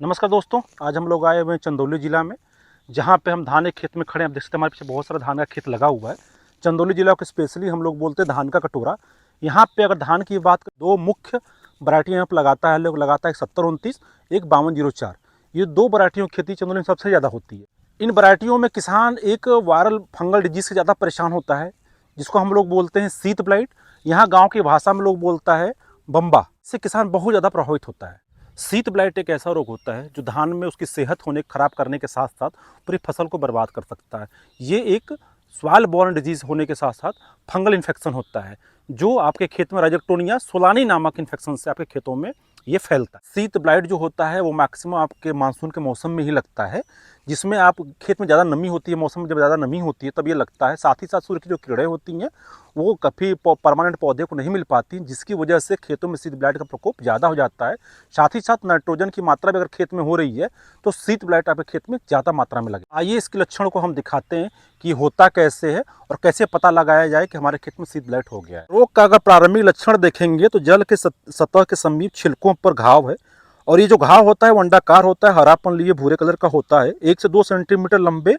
नमस्कार दोस्तों, आज हम लोग आए हुए हैं चंदौली ज़िला में, जहाँ पे हम धान के खेत में खड़े हैं। आप देख सकते हैं हमारे पीछे बहुत सारा धान का खेत लगा हुआ है। चंदौली ज़िला को स्पेशली हम लोग बोलते हैं धान का कटोरा। यहाँ पे अगर धान की बात करें, दो मुख्य वैरायटी यहाँ पर लगाता है लोग, लगाता है 7029, एक 5204। ये दो वैरायटियों की खेती चंदौली में सबसे ज़्यादा होती है। इन वैरायटियों में किसान एक वायरल फंगल डिजीज से ज़्यादा परेशान होता है, जिसको हम लोग बोलते हैं शीत ब्लाइट। यहाँ गाँव की भाषा में लोग बोलता है बम्बा। इससे किसान बहुत ज़्यादा प्रभावित होता है। शीत ब्लाइट एक ऐसा रोग होता है जो धान में उसकी सेहत होने खराब करने के साथ साथ पूरी फसल को बर्बाद कर सकता है। ये एक स्वाइल बॉर्न डिजीज होने के साथ साथ फंगल इन्फेक्शन होता है, जो आपके खेत में राइजोक्टोनिया सोलानी नामक इन्फेक्शन से आपके खेतों में ये फैलता है। शीत ब्लाइट जो होता है वो मैक्सिमम आपके मानसून के मौसम में ही लगता है, जिसमें आप खेत में ज़्यादा नमी होती है। मौसम में जब ज़्यादा नमी होती है तब ये लगता है। साथ ही साथ सूर्य की जो किरणें होती हैं वो कभी परमानेंट पौधे को नहीं मिल पाती, जिसकी वजह से खेतों में शीत ब्लाइट का प्रकोप ज़्यादा हो जाता है। साथ ही साथ नाइट्रोजन की मात्रा भी अगर खेत में हो रही है तो शीत ब्लाइट आपके खेत में ज़्यादा मात्रा में लगे। आइए इसके लक्षणों को हम दिखाते हैं कि होता कैसे है और कैसे पता लगाया जाए कि हमारे खेत में शीत ब्लाइट हो गया है। रोग का अगर प्रारंभिक लक्षण देखेंगे तो जल के सतह के समीप छिलकों पर घाव है, और ये जो घाव होता है वो अंडाकार होता है, हरापन लिए भूरे कलर का होता है, 1 से 2 सेंटीमीटर लंबे,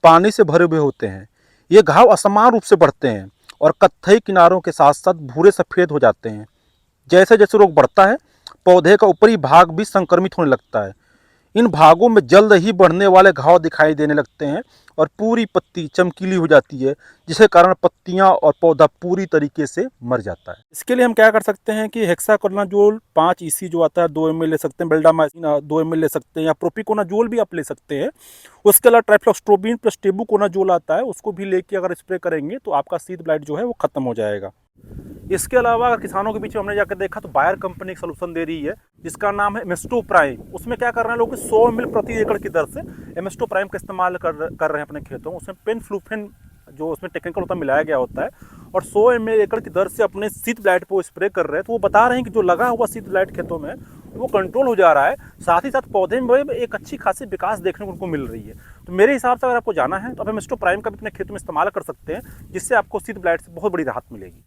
पानी से भरे हुए होते हैं। ये घाव असमान रूप से बढ़ते हैं और कत्थई किनारों के साथ साथ भूरे सफ़ेद हो जाते हैं। जैसे जैसे रोग बढ़ता है पौधे का ऊपरी भाग भी संक्रमित होने लगता है। इन भागों में जल्द ही बढ़ने वाले घाव दिखाई देने लगते हैं और पूरी पत्ती चमकीली हो जाती है, जिसके कारण पत्तियां और पौधा पूरी तरीके से मर जाता है। इसके लिए हम क्या कर सकते हैं कि हेक्साकोनाजोल 5 EC जो आता है 2 ml ले सकते हैं, बेल्डामाइसिन 2 ml ले सकते हैं, या प्रोपिकोनाजोल भी आप ले सकते हैं। उसके अलावा ट्राइफ्लॉक्स्ट्रोबिन प्लस टेबुकोनाजोल आता है, उसको भी लेके अगर स्प्रे करेंगे तो आपका शीत ब्लाइट जो है वो खत्म हो जाएगा। इसके अलावा अगर किसानों के बीच में हमने जाकर देखा तो बायर कंपनी एक सलूशन दे रही है जिसका नाम है एमेस्टो प्राइम। उसमें क्या कर रहे हैं लोग 100 ml प्रति एकड़ की दर से एमेस्टो प्राइम का इस्तेमाल कर रहे हैं अपने खेतों में। उसमें पेनफ्लूफेन जो उसमें टेक्निकल होता है मिलाया गया होता है, और 100 ml एकड़ की दर से अपने शीत ब्लाइट पर स्प्रे कर रहे हैं। तो वो बता रहे हैं कि जो लगा हुआ शीत ब्लाइट खेतों में वो कंट्रोल हो जा रहा है। साथ ही साथ पौधे में एक अच्छी खासी विकास देखने को उनको मिल रही है। तो मेरे हिसाब से अगर आपको जाना है तो आप एमेस्टो प्राइम का भी अपने खेतों में इस्तेमाल कर सकते हैं, जिससे आपको शीत ब्लाइट से बहुत बड़ी राहत मिलेगी।